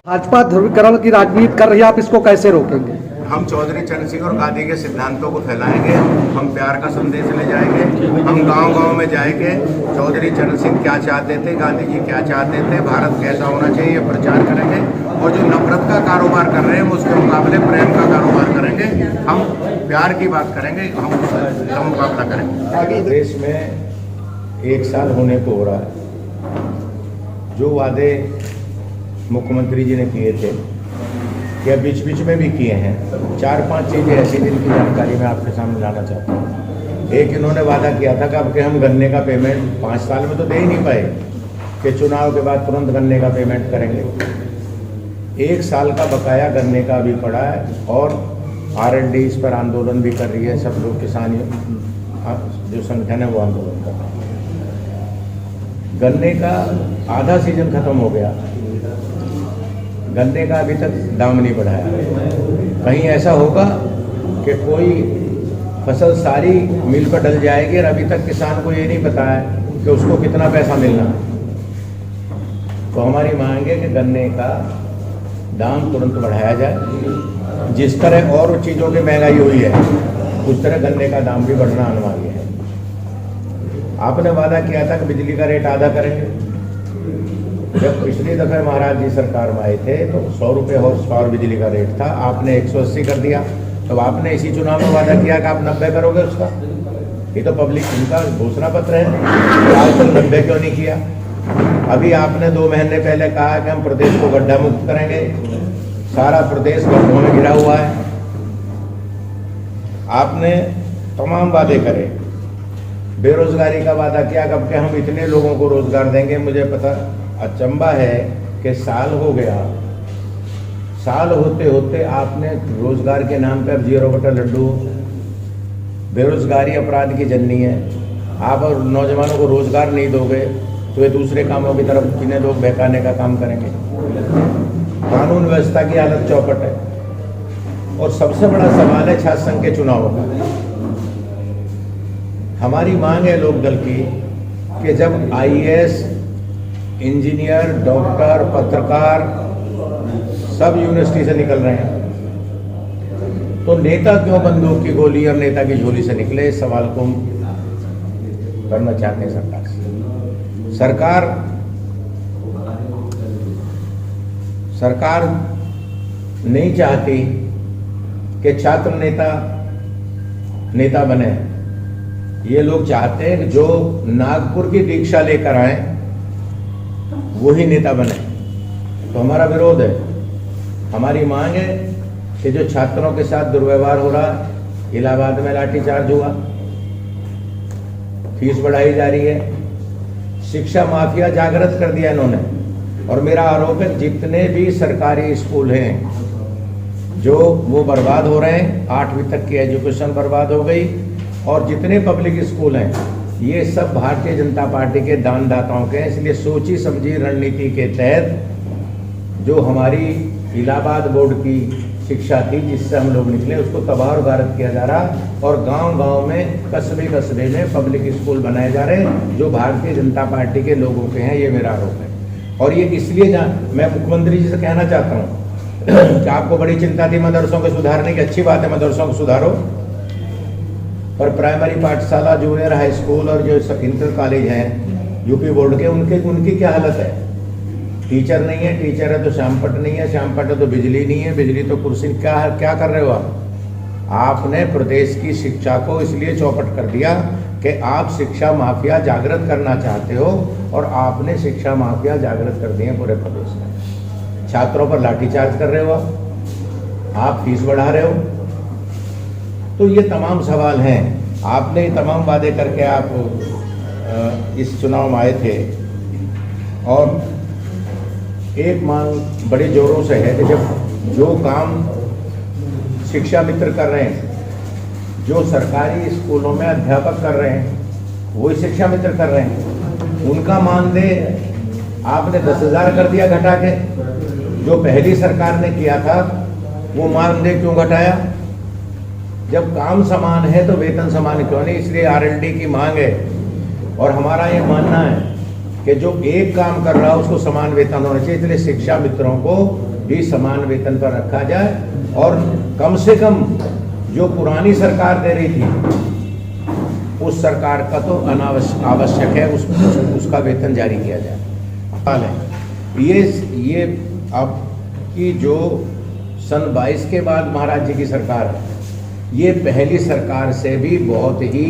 भाजपा ध्रुवीकरण की राजनीति कर रही है, आप इसको कैसे रोकेंगे? हम चौधरी चरण सिंह और गांधी के सिद्धांतों को फैलाएंगे, हम प्यार का संदेश ले जाएंगे, हम गांव-गांव में जाएंगे। चौधरी चरण सिंह क्या चाहते थे, गांधी जी क्या चाहते थे, भारत कैसा होना चाहिए, ये प्रचार करेंगे। और जो नफरत का कारोबार कर रहे हैं उसके मुकाबले प्रेम का कारोबार करेंगे। हम प्यार की बात करेंगे, हम उसका मुकाबला करेंगे। देश में 1 साल होने को हो रहा है। जो वादे मुख्यमंत्री जी ने किए थे या बीच बीच में भी किए हैं, 4-5 चीज़ें ऐसी जिनकी जानकारी मैं आपके सामने लाना चाहता हूँ। एक, इन्होंने वादा किया था कि अब के हम गन्ने का पेमेंट 5 साल में तो दे ही नहीं पाए कि चुनाव के बाद तुरंत गन्ने का पेमेंट करेंगे। 1 साल का बकाया गन्ने का अभी पड़ा है और R&D इस पर आंदोलन भी कर रही है। सब लोग किसान जो संगठन है वो आंदोलन कर रहे हैं। गन्ने का आधा सीजन खत्म हो गया, गन्ने का अभी तक दाम नहीं बढ़ाया। कहीं ऐसा होगा कि कोई फसल सारी मिल पर डल जाएगी और अभी तक किसान को ये नहीं पता है कि उसको कितना पैसा मिलना है। तो हमारी मांग है कि गन्ने का दाम तुरंत बढ़ाया जाए। जिस तरह और चीज़ों की महंगाई हुई है उस तरह गन्ने का दाम भी बढ़ना अनिवार्य है। आपने वादा किया था कि बिजली का रेट आधा करेंगे। जब पिछली दफे महाराज जी सरकार में आए थे तो 100 रुपये हॉर्स पावर बिजली का रेट था, आपने 180 कर दिया। तो आपने इसी चुनाव में वादा किया कि आप 90 करोगे उसका। ये तो पब्लिक उनका घोषणा पत्र है, आज तक 90 क्यों नहीं किया? अभी आपने 2 महीने पहले कहा कि हम प्रदेश को गड्ढा मुक्त करेंगे, सारा प्रदेश गड्ढों में घिरा हुआ है। आपने तमाम वादे करे, बेरोजगारी का वादा किया कब के हम इतने लोगों को रोजगार देंगे। मुझे पता अचंबा है कि साल हो गया, साल होते होते आपने रोजगार के नाम पर 0 बटा लड्डू। बेरोजगारी अपराध की जननी है। आप और नौजवानों को रोजगार नहीं दोगे तो वे दूसरे कामों की तरफ इन्हें लोग बहकाने का काम करेंगे। कानून व्यवस्था की हालत चौपट है। और सबसे बड़ा सवाल है छात्र संघ के चुनावों का। हमारी मांग है लोकदल की कि जब IAS, इंजीनियर, डॉक्टर, पत्रकार सब यूनिवर्सिटी से निकल रहे हैं तो नेता क्यों बंदूक की गोली और नेता की झोली से निकले? इस सवाल को करना चाहते हैं सरकार से। सरकार नहीं चाहती कि छात्र नेता बने। ये लोग चाहते हैं कि जो नागपुर की दीक्षा लेकर आए वही नेता बने। तो हमारा विरोध है। हमारी मांग है कि जो छात्रों के साथ दुर्व्यवहार हो रहा, इलाहाबाद में लाठीचार्ज हुआ, फीस बढ़ाई जा रही है, शिक्षा माफिया जागृत कर दिया इन्होंने। और मेरा आरोप है जितने भी सरकारी स्कूल हैं जो वो बर्बाद हो रहे हैं, 8वीं तक की एजुकेशन बर्बाद हो गई। और जितने पब्लिक स्कूल हैं ये सब भारतीय जनता पार्टी के दानदाताओं के हैं। इसलिए सोची समझी रणनीति के तहत जो हमारी इलाहाबाद बोर्ड की शिक्षा थी जिससे हम लोग निकले उसको तबाह और गारत किया जा रहा और गांव-गांव में, कस्बे में पब्लिक स्कूल बनाए जा रहे जो भारतीय जनता पार्टी के लोगों के हैं। ये मेरा आरोप है। और ये इसलिए मैं मुख्यमंत्री जी से कहना चाहता हूँ कि आपको बड़ी चिंता थी मदरसों के सुधारने की। अच्छी बात है, मदरसों को सुधारो, पर प्राइमरी पाठशाला, जूनियर हाई स्कूल और जो इंटर कॉलेज हैं यूपी बोर्ड के, उनकी क्या हालत है? टीचर नहीं है, टीचर है तो श्यामपट नहीं है, श्यामपट है तो बिजली नहीं है, बिजली तो कुर्सी। क्या कर रहे हो आप? आपने प्रदेश की शिक्षा को इसलिए चौपट कर दिया कि आप शिक्षा माफिया जागृत करना चाहते हो और आपने शिक्षा माफिया जागृत कर दिए पूरे प्रदेश में। छात्रों पर लाठीचार्ज कर रहे हो आप फीस बढ़ा रहे हो। तो ये तमाम सवाल हैं। आपने ये तमाम वादे करके आप इस चुनाव में आए थे और एक मांग बड़े जोरों से है कि जब जो काम शिक्षा मित्र कर रहे हैं, जो सरकारी स्कूलों में अध्यापक कर रहे हैं वही शिक्षा मित्र कर रहे हैं, उनका मानदेय आपने 10,000 कर दिया घटा के। जो पहली सरकार ने किया था वो मानदेय क्यों घटाया? जब काम समान है तो वेतन समान क्यों नहीं? इसलिए R&D की मांग है और हमारा ये मानना है कि जो एक काम कर रहा है उसको समान वेतन होना चाहिए। इसलिए शिक्षा मित्रों को भी समान वेतन पर रखा जाए और कम से कम जो पुरानी सरकार दे रही थी उस सरकार का तो आवश्यक है उसका वेतन जारी किया जाए। ये अब की जो सन 22 के बाद महाराज जी की सरकार है, ये पहली सरकार से भी बहुत ही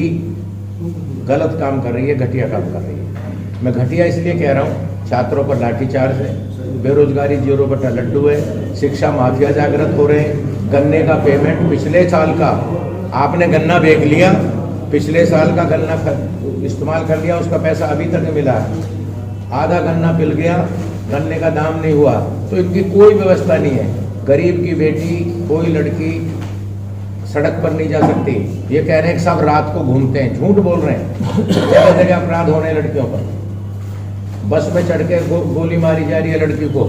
गलत काम कर रही है, घटिया काम कर रही है। मैं घटिया इसलिए कह रहा हूँ, छात्रों पर लाठीचार्ज है, बेरोजगारी जीरो बटा लड्डू है, शिक्षा माफिया जागृत हो रहे हैं, गन्ने का पेमेंट पिछले साल का आपने गन्ना बेच लिया, पिछले साल का गन्ना इस्तेमाल कर लिया, उसका पैसा अभी तक नहीं मिला, आधा गन्ना पिल गया, गन्ने का दाम नहीं हुआ, तो इनकी कोई व्यवस्था नहीं है। गरीब की बेटी कोई लड़की सड़क पर नहीं जा सकती। ये कह रहे हैं कि सब रात को घूमते हैं, झूठ बोल रहे हैं। जगह जगह अपराध हो रहे हैं लड़कियों पर, बस में चढ़ के गोली मारी जा रही है लड़की को।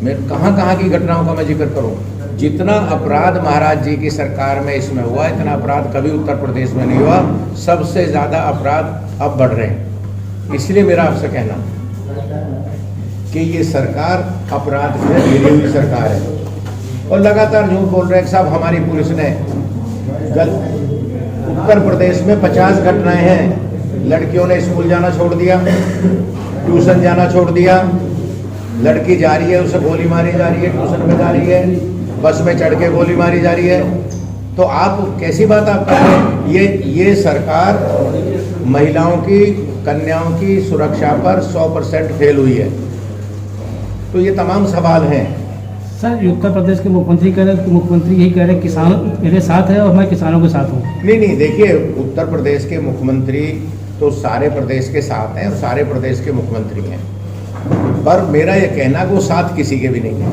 मैं कहाँ की घटनाओं का मैं जिक्र करूं। जितना अपराध महाराज जी की सरकार में इसमें हुआ, इतना अपराध कभी उत्तर प्रदेश में नहीं हुआ। सबसे ज्यादा अपराध अब बढ़ रहे हैं। इसलिए मेरा आपसे कहना कि ये सरकार अपराध में घिरी हुई सरकार है और लगातार झूठ बोल रहे हैं। साहब हमारी पुलिस ने उत्तर प्रदेश में 50 घटनाएं हैं, लड़कियों ने स्कूल जाना छोड़ दिया, ट्यूशन जाना छोड़ दिया, लड़की जा रही है उसे गोली मारी जा रही है, ट्यूशन में जा रही है, बस में चढ़ के गोली मारी जा रही है। तो आप कैसी बात आप कर रहे हैं। ये सरकार महिलाओं की, कन्याओं की सुरक्षा पर 100% फेल हुई है। तो ये तमाम सवाल हैं। सर, उत्तर प्रदेश के मुख्यमंत्री कह रहे हैं, मुख्यमंत्री यही कह रहे हैं किसान मेरे साथ है और मैं किसानों के साथ हूँ। नहीं, देखिए उत्तर प्रदेश के मुख्यमंत्री तो सारे प्रदेश के साथ हैं और सारे प्रदेश के मुख्यमंत्री हैं, पर मेरा ये कहना कि वो साथ किसी के भी नहीं है।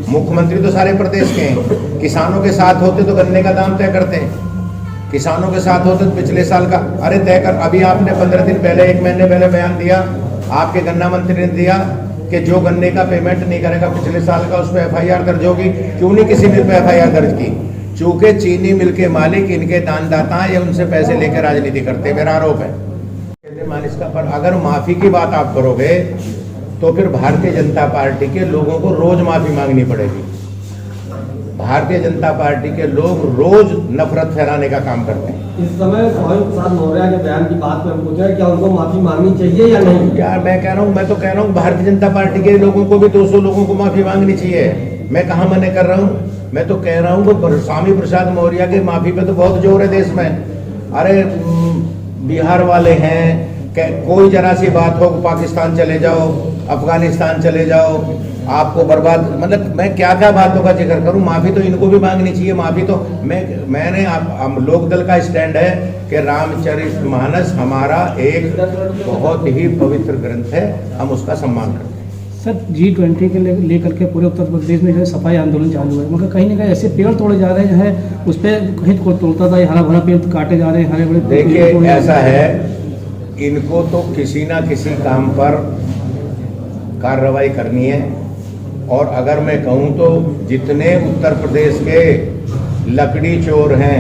मुख्यमंत्री तो सारे प्रदेश के हैं। किसानों के साथ होते तो गन्ने का दाम तय करते हैं, किसानों के साथ होते तो पिछले साल का अरे तय कर। अभी आपने 15 दिन पहले, 1 महीने पहले बयान दिया, आपके गन्ना मंत्री ने दिया कि जो गन्ने का पेमेंट नहीं करेगा पिछले साल का, उस पर FIR दर्ज होगी। क्यों नहीं किसी मिल पे FIR दर्ज की? चूंकि चीनी मिल के मालिक इनके दानदाता हैं, ये उनसे पैसे लेकर राजनीति करते, मेरा आरोप है। पर अगर माफी की बात आप करोगे तो फिर भारतीय जनता पार्टी के लोगों को रोज माफी मांगनी पड़ेगी। भारतीय जनता पार्टी के लोग रोज नफरत फैलाने का काम करते हैं। इस समय स्वामी प्रसाद मौर्य के बयान की बात में पूछा है क्या उनको माफी मांगनी चाहिए या नहीं? यार मैं तो कह रहा हूँ भारतीय जनता पार्टी के लोगों को भी 200 लोगों को माफी मांगनी चाहिए। मैं कहाँ मना कर रहा हूँ। मैं तो कह रहा हूँ कि स्वामी प्रसाद मौर्य के माफी पे तो बहुत जोर है देश में। अरे बिहार वाले हैं, कोई जरा सी बात हो पाकिस्तान चले जाओ, अफगानिस्तान चले जाओ, आपको बर्बाद, मतलब मैं क्या बातों का जिक्र करूं। माफी तो इनको भी मांगनी चाहिए। माफी तो मैंने लोकदल का स्टैंड है कि रामचरितमानस हमारा एक बहुत ही पवित्र ग्रंथ है, हम उसका सम्मान करते हैं। सर, G20 के लेकर के पूरे उत्तर प्रदेश में जो है सफाई आंदोलन चालू है, मगर कहीं ना कहीं ऐसे पेड़ तोड़े जा रहे हैं, उस पर कहीं को तोड़ता था, हरा भरा पेड़ काटे जा रहे हैं, हरे भरे। देखिए ऐसा है, इनको तो किसी ना किसी काम पर कार्रवाई करनी है। और अगर मैं कहूं तो जितने उत्तर प्रदेश के लकड़ी चोर हैं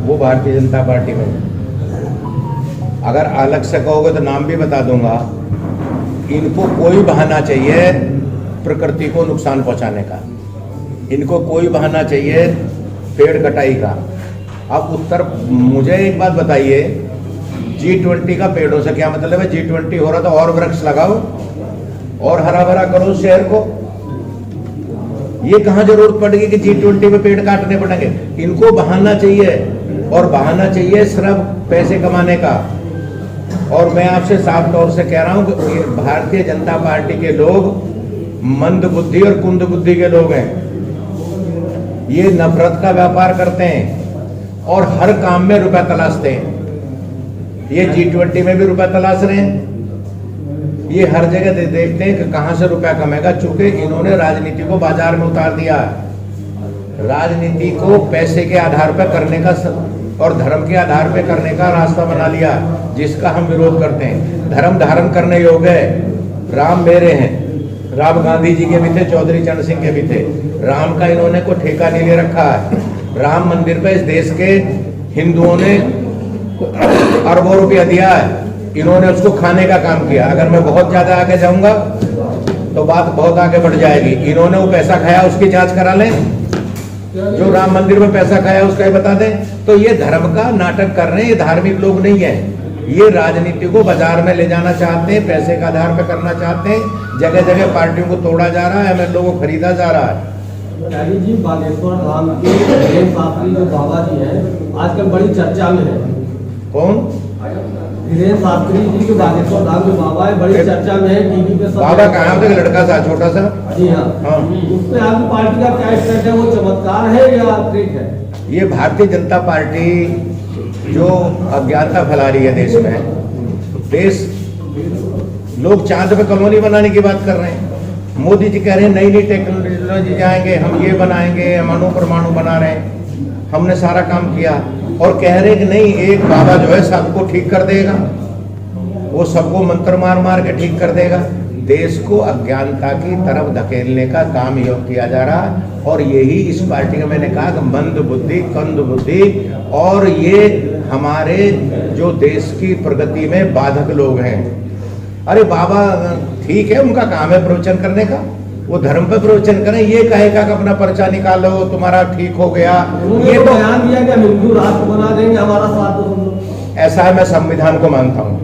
वो भारतीय जनता पार्टी में। अगर अलग से कहोगे तो नाम भी बता दूंगा। इनको कोई बहाना चाहिए प्रकृति को नुकसान पहुंचाने का, इनको कोई बहाना चाहिए पेड़ कटाई का। अब मुझे एक बात बताइए, G20 का पेड़ों से क्या मतलब है? G20 हो रहा तो और वृक्ष लगाओ और हरा भरा करो शहर को। ये कहां जरूरत पड़ेगी कि G20 में पेड़ काटने पड़ेंगे? इनको बहाना चाहिए, और बहाना चाहिए सिर्फ पैसे कमाने का। और मैं आपसे साफ तौर से कह रहा हूं कि भारतीय जनता पार्टी के लोग मंद बुद्धि और कुंद बुद्धि के लोग हैं। ये नफरत का व्यापार करते हैं और हर काम में रुपया तलाशते हैं। ये G20 में भी रुपया तलाश रहे हैं, ये हर जगह देखते हैं कि कहां से रुपया कमेगा। चूंकि इन्होंने राजनीति को बाजार में उतार दिया, राजनीति को पैसे के आधार पर करने का और धर्म के आधार पर करने का रास्ता बना लिया, जिसका हम विरोध करते हैं। धर्म धारण करने योग्य है। राम मेरे हैं, राम गांधी जी के भी थे, चौधरी चरण सिंह के भी थे। राम का इन्होंने कोई ठेका नहीं ले रखा है। राम मंदिर पे इस देश के हिंदुओं ने अरबों रुपया दिया है, इन्होंने उसको खाने का काम किया। अगर मैं बहुत ज्यादा आगे जाऊंगा तो बात बहुत आगे बढ़ जाएगी। इन्होंने वो पैसा खाया उसकी जांच करा लें, जो राम मंदिर में पैसा खाया उसका ही बता दें। तो ये धर्म का नाटक कर रहे हैं, ये धार्मिक लोग नहीं है, ये राजनीति को बाजार में ले जाना चाहते हैं, पैसे का आधार पर करना चाहते हैं। जगह जगह पार्टियों को तोड़ा जा रहा है, एमएलए को खरीदा जा रहा है। त्यागी जी, बागेश्वर धाम के धीरेन्द्र शास्त्री जो बाबा जी हैं आजकल बड़ी चर्चा में है। कौन? धीरेन्द्र शास्त्री जी जो बागेश्वर धाम के बाबा है, बड़ी चर्चा में है, टीवी पे सब। बाबा कहाँ पे? लड़का सा छोटा सा। जी हाँ, हाँ। उस पे आपकी पार्टी का क्या स्टेट है? वो चमत्कार है या ट्रिक है? ये भारतीय जनता पार्टी जो अज्ञानता फैला रही है देश में, देश लोग चांद पे कॉलोनी बनाने की बात कर रहे हैं। मोदी जी कह रहे हैं नई नई टेक्नोलॉजी जाएंगे, हम ये बनाएंगे, हम अणु परमाणु बना रहे हैं, हमने सारा काम किया। और कह रहे कि नहीं, एक बाबा जो है सबको ठीक कर देगा, वो सबको मंत्र मार मार के ठीक कर देगा। देश को अज्ञानता की तरफ धकेलने का काम योग किया जा रहा है। और यही इस पार्टी का, मैंने कहा, मंद बुद्धि, कंद बुद्धि, और ये हमारे जो देश की प्रगति में बाधक लोग हैं। अरे बाबा ठीक है, उनका काम है प्रवचन करने का, वो धर्म पे प्रवचन करें। ये कहेगा कि अपना पर्चा निकालो, तुम्हारा ठीक हो गया। ये तो बयान दिया कि हम हिंदू राष्ट्र बना देंगे, हमारा साथ दो। ऐसा है, मैं संविधान को मानता हूँ,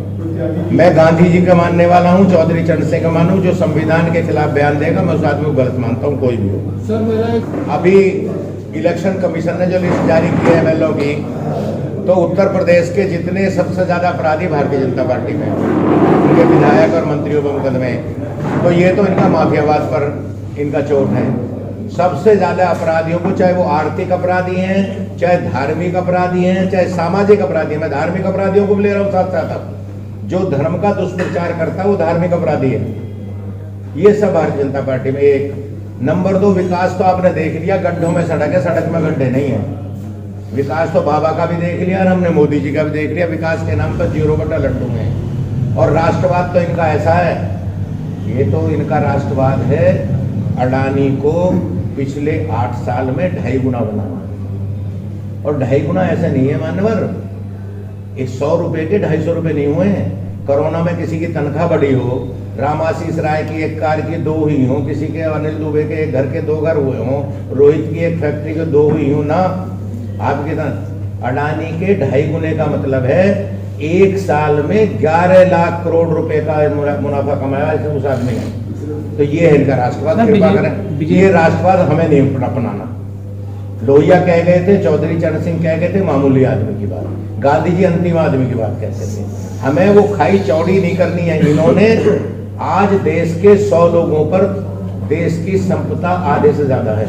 मैं गांधी जी का मानने वाला हूँ, चौधरी चरण सिंह का मानूं। जो संविधान के खिलाफ बयान देगा मैं उस आदमी को गलत मानता हूँ, कोई भी हो। सर मेरा अभी इलेक्शन कमीशन ने जो लिस्ट जारी की है एमएलए की, तो उत्तर प्रदेश के जितने सबसे ज्यादा अपराधी भारतीय जनता पार्टी में, उनके विधायक और मंत्रियों पर मुकदमे, तो ये तो इनका माफियावाद पर इनका चोट है। सबसे ज्यादा अपराधियों को, चाहे वो आर्थिक अपराधी हैं, चाहे धार्मिक अपराधी हैं, चाहे सामाजिक अपराधी हैं, मैं धार्मिक अपराधियों को भी ले रहा हूँ साथ साथ। जो धर्म का दुष्प्रचार करता है वो धार्मिक अपराधी है। ये सब भारतीय जनता पार्टी में। एक नंबर 2, विकास तो आपने देख लिया, गड्ढों में सड़क है, सड़क में गड्ढे नहीं है। विकास तो बाबा का भी देख लिया और हमने मोदी जी का भी देख लिया। विकास के नाम पर 0 बटा लड्डू में। और राष्ट्रवाद तो इनका ऐसा है, ये तो इनका राष्ट्रवाद है अडानी को पिछले 8 साल में 2.5 गुना बनाना। और 2.5 गुना ऐसे नहीं है मान्यवर, 100 रुपए के 250 रुपए नहीं हुए हैं। कोरोना में किसी की तनख्वाह बढ़ी हो, रामाशीष राय की एक कार की 2 हुई हो, किसी के अनिल दुबे के एक घर के 2 घर हुए हों, रोहित की एक फैक्ट्री के 2 हुई हो ना। आपके अडानी के 2.5 गुने का मतलब है 1 साल में 11 लाख करोड़ रुपए का मुनाफा कमाया उस आदमी ने। तो ये है इनका राष्ट्रवाद। कृपा करें, ये राष्ट्रवाद हमें नहीं अपनाना। लोहिया कह गए थे, चौधरी चरण सिंह कह गए थे, मामूली आदमी की बात। गांधी जी अंतिम आदमी की बात कहते थे। हमें वो खाई चौड़ी नहीं करनी है। इन्होंने आज देश के 100 लोगों पर, देश की संपदा आधे से ज्यादा है।